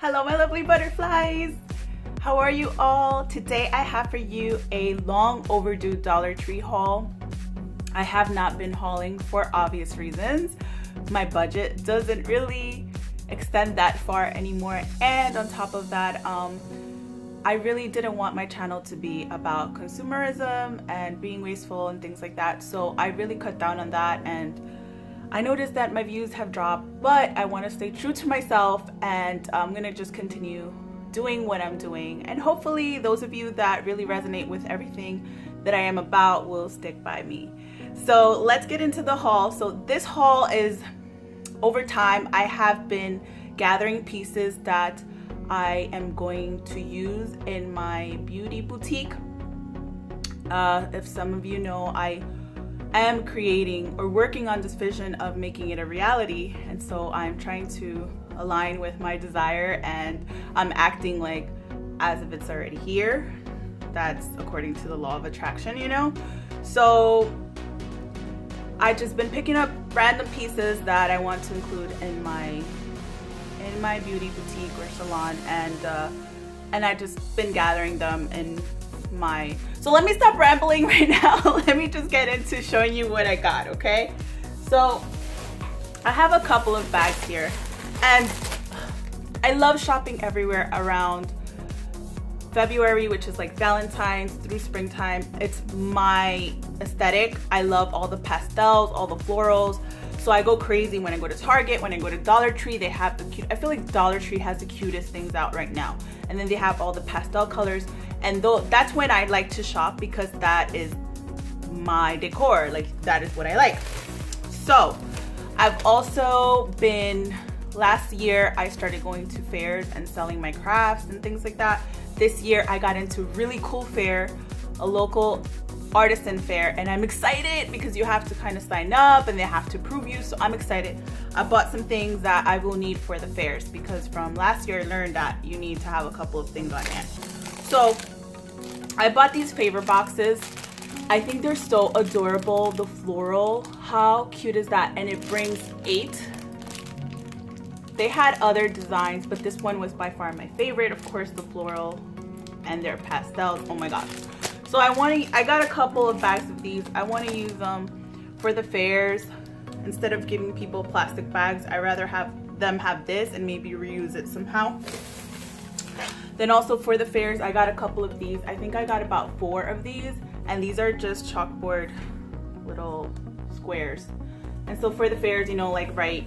Hello my lovely butterflies! How are you all? Today I have for you a long overdue Dollar Tree haul. I have not been hauling for obvious reasons. My budget doesn't really extend that far anymore, and on top of that, I really didn't want my channel to be about consumerism and being wasteful and things like that, so I really cut down on that. And I noticed that my views have dropped, but I want to stay true to myself, and I'm gonna just continue doing what I'm doing, and hopefully those of you that really resonate with everything that I am about will stick by me. So let's get into the haul. So this haul is, over time I have been gathering pieces that I am going to use in my beauty boutique. If some of you know, I am creating or working on this vision of making it a reality, and so I'm trying to align with my desire, and I'm acting like as if it's already here. That's according to the law of attraction, you know. So I just been picking up random pieces that I want to include in my beauty boutique or salon, and I just been gathering them in my. So let me stop rambling right now. Let me just get into showing you what I got, okay? So I have a couple of bags here, and I love shopping everywhere around February, which is like Valentine's through springtime. It's my aesthetic. I love all the pastels, all the florals. So I go crazy when I go to Target, when I go to Dollar Tree. They have the cute, I feel like Dollar Tree has the cutest things out right now. And then they have all the pastel colors. And that's when I like to shop, because that is my decor. Like, that is what I like. So I've also been, last year I started going to fairs and selling my crafts and things like that. This year I got into a really cool fair, a local artisan fair, and I'm excited because you have to kind of sign up and they have to approve you, so I'm excited. I bought some things that I will need for the fairs, because from last year I learned that you need to have a couple of things on hand. So I bought these favor boxes. I think they're so adorable. The floral, how cute is that? And it brings 8. They had other designs, but this one was by far my favorite. Of course, the floral and their pastels. Oh my god. So I got a couple of bags of these. I want to use them for the fairs. Instead of giving people plastic bags, I rather have them have this and maybe reuse it somehow. Then also for the fairs, I got a couple of these. I think I got about 4 of these, and these are just chalkboard little squares. And so for the fairs, you know, like write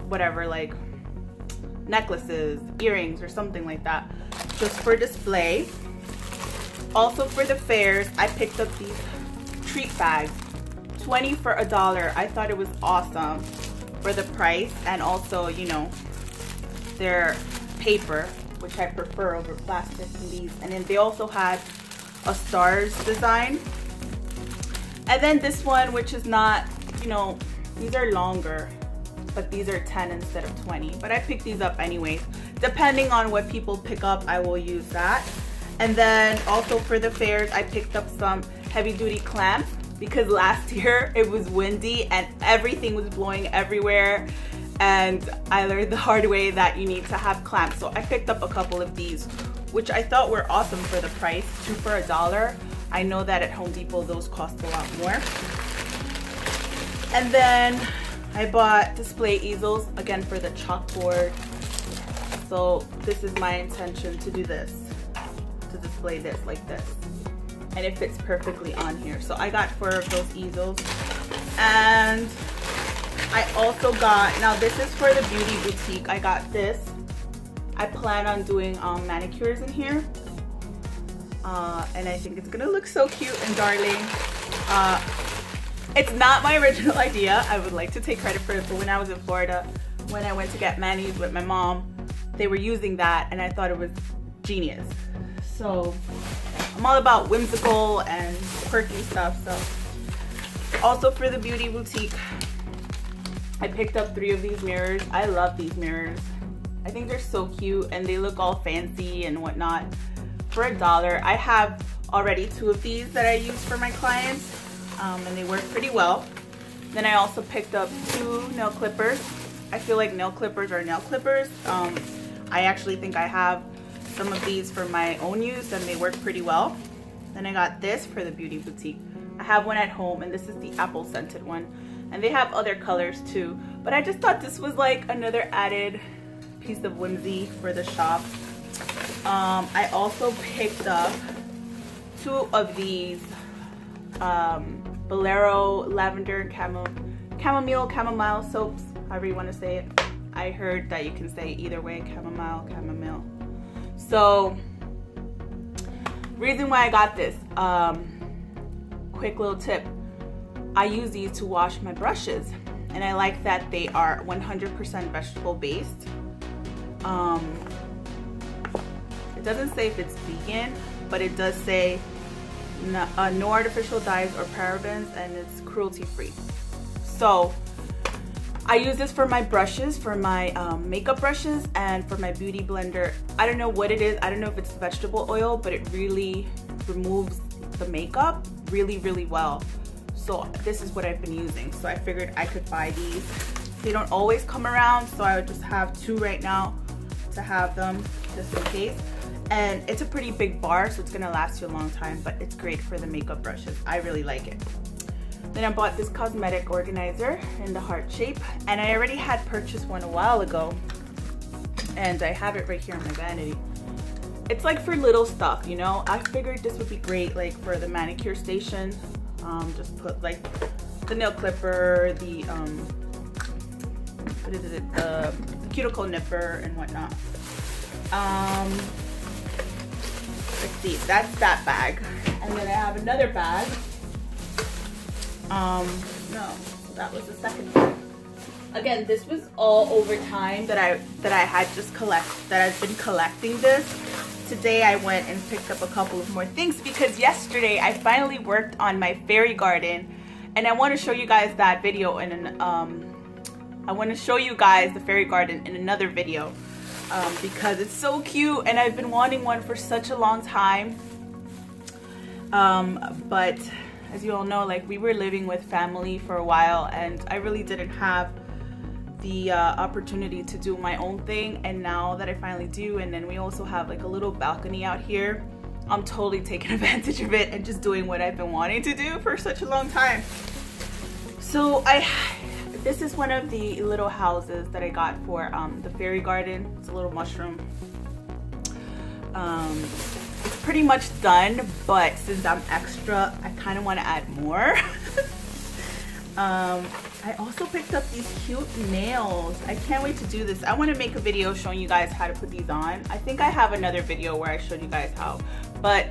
whatever, like necklaces, earrings, or something like that, just for display. Also for the fairs, I picked up these treat bags, 20 for $1. I thought it was awesome for the price, and also, you know, they're paper, which I prefer over plastic in these. And then they also had a stars design. And then this one, which is not, you know, these are longer, but these are 10 instead of 20. But I picked these up anyways. Depending on what people pick up, I will use that. And then also for the fairs, I picked up some heavy duty clamps, because last year it was windy and everything was blowing everywhere. And I learned the hard way that you need to have clamps. So I picked up a couple of these, which I thought were awesome for the price, 2 for $1. I know that at Home Depot, those cost a lot more. And then I bought display easels, again for the chalkboard. So this is my intention to do this, to display this like this, and it fits perfectly on here. So I got 4 of those easels. And I also got, now this is for the beauty boutique, I got this. I plan on doing manicures in here, and I think it's gonna look so cute and darling. It's not my original idea. I would like to take credit for it, but when I was in Florida, when I went to get manis with my mom, they were using that, and I thought it was genius. So I'm all about whimsical and quirky stuff. So also for the beauty boutique, I picked up 3 of these mirrors. I love these mirrors. I think they're so cute, and they look all fancy and whatnot. For $1, I have already 2 of these that I use for my clients, and they work pretty well. Then I also picked up 2 nail clippers. I feel like nail clippers are nail clippers. I actually think I have some of these for my own use and they work pretty well. Then I got this for the Beauty Boutique. I have one at home and this is the apple scented one. And they have other colors too. But I just thought this was like another added piece of whimsy for the shop. I also picked up 2 of these Bolero lavender chamomile soaps, however you want to say it. I heard that you can say either way, chamomile. So, reason why I got this, quick little tip. I use these to wash my brushes, and I like that they are 100% vegetable based. It doesn't say if it's vegan, but it does say no artificial dyes or parabens, and it's cruelty free. So I use this for my brushes, for my makeup brushes, and for my beauty blender. I don't know what it is. I don't know if it's vegetable oil, but it really removes the makeup really well. So this is what I've been using. So I figured I could buy these. They don't always come around, so I would just have 2 right now to have them just in case. And it's a pretty big bar, so it's gonna last you a long time, but it's great for the makeup brushes. I really like it. Then I bought this cosmetic organizer in the heart shape, and I already had purchased one a while ago, and I have it right here in my vanity. It's like for little stuff, you know? I figured this would be great like for the manicure station. Just put like the nail clipper, the what is it, the cuticle nipper and whatnot. Let's see, that's that bag. And then I have another bag. No, that was the second bag. Again, this was all over time that I had just I've been collecting this. Today I went and picked up a couple of more things because yesterday I finally worked on my fairy garden, and I want to show you guys that video in I want to show you guys the fairy garden in another video. Because it's so cute and I've been wanting one for such a long time. But as you all know, like we were living with family for a while and I really didn't have the opportunity to do my own thing, and now that I finally do, and then we also have like a little balcony out here, I'm totally taking advantage of it and just doing what I've been wanting to do for such a long time. So this is one of the little houses that I got for the fairy garden. It's a little mushroom. It's pretty much done, but since I'm extra, I kind of want to add more. I also picked up these cute nails. I can't wait to do this. I want to make a video showing you guys how to put these on. I think I have another video where I showed you guys how, but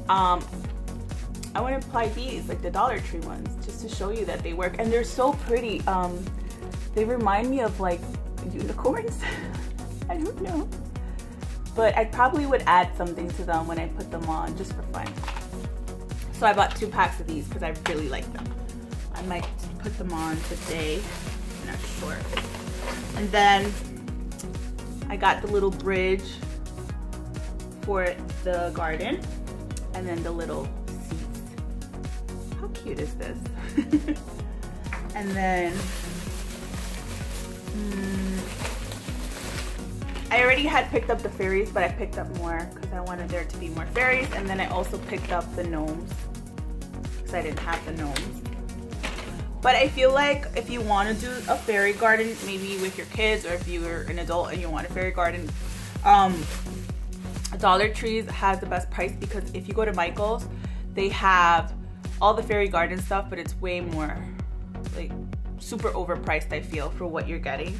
I want to apply these, like the Dollar Tree ones, just to show you that they work. And they're so pretty. They remind me of like unicorns. I don't know. But I probably would add something to them when I put them on, just for fun. So I bought 2 packs of these because I really like them. I might put them on today, I'm not sure. And then I got the little bridge for the garden, and then the little how cute is this? And then I already had picked up the fairies, but I picked up more because I wanted there to be more fairies. And then I also picked up the gnomes because I didn't have the gnomes. But I feel like if you want to do a fairy garden, maybe with your kids, or if you're an adult and you want a fairy garden, Dollar Trees has the best price, because if you go to Michael's, they have all the fairy garden stuff, but it's way more like super overpriced, I feel, for what you're getting.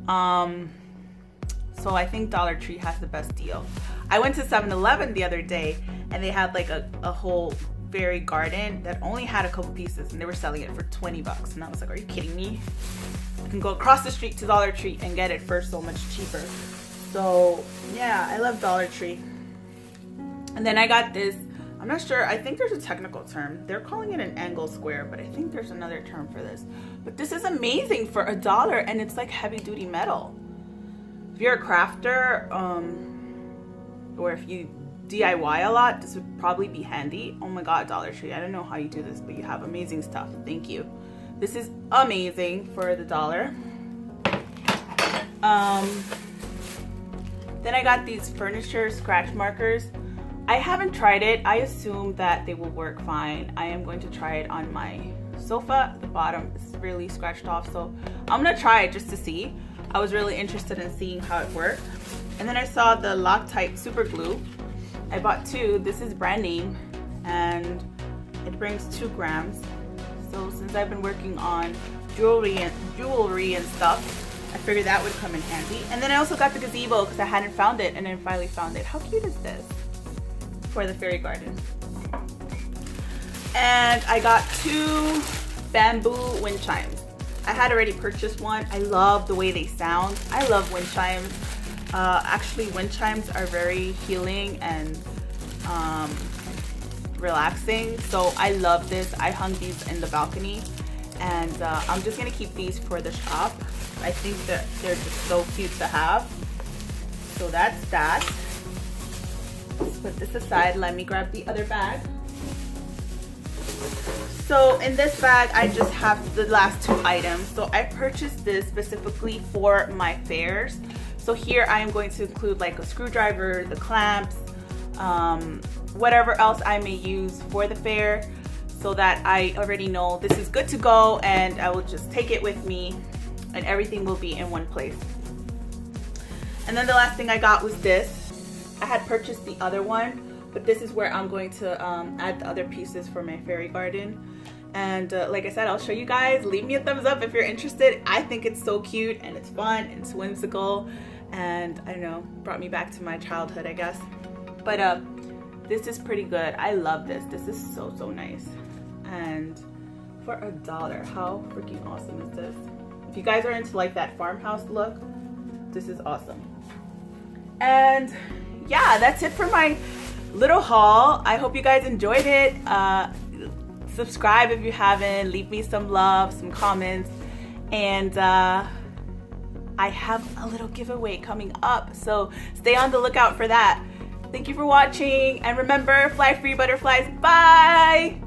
So I think Dollar Tree has the best deal. I went to 7-Eleven the other day and they had like a whole fairy garden that only had a couple pieces, and they were selling it for 20 bucks. And I was like, are you kidding me? You can go across the street to Dollar Tree and get it for so much cheaper. So yeah, I love Dollar Tree. And then I got this, I'm not sure, I think there's a technical term. They're calling it an angle square, but I think there's another term for this. But this is amazing for $1, and it's like heavy duty metal. If you're a crafter, or if you DIY a lot, this would probably be handy. Oh my god, Dollar Tree, I don't know how you do this, but you have amazing stuff. Thank you. This is amazing for the $1. Then I got these furniture scratch markers. I haven't tried it. I assume that they will work fine. I am going to try it on my sofa. The bottom is really scratched off, so I'm gonna try it just to see. I was really interested in seeing how it worked. And then I saw the Loctite super glue. I bought 2. This is brand name and it brings 2 grams. So since I've been working on jewelry and stuff, I figured that would come in handy. And then I also got the gazebo because I hadn't found it, and I finally found it. How cute is this? For the fairy garden. And I got 2 bamboo wind chimes. I had already purchased one. I love the way they sound. I love wind chimes. Actually, wind chimes are very healing and relaxing. So I love this. I hung these in the balcony, and I'm just gonna keep these for the shop. I think that they're just so cute to have. So that's that. Let's put this aside. Let me grab the other bag. So in this bag, I just have the last 2 items. So I purchased this specifically for my fairs. So here I am going to include like a screwdriver, the clamps, whatever else I may use for the fair, so that I already know this is good to go, and I will just take it with me and everything will be in one place. And then the last thing I got was this. I had purchased the other one, but this is where I'm going to add the other pieces for my fairy garden. And like I said, I'll show you guys. Leave me a thumbs up if you're interested. I think it's so cute and it's fun and it's whimsical, and I don't know, brought me back to my childhood, I guess. But this is pretty good. I love this. This is so, so nice. And for $1, how freaking awesome is this? If you guys are into like that farmhouse look, this is awesome. And yeah, that's it for my little haul. I hope you guys enjoyed it. Subscribe if you haven't. Leave me some love, some comments, and I have a little giveaway coming up, so stay on the lookout for that. Thank you for watching, and remember, fly free butterflies. Bye!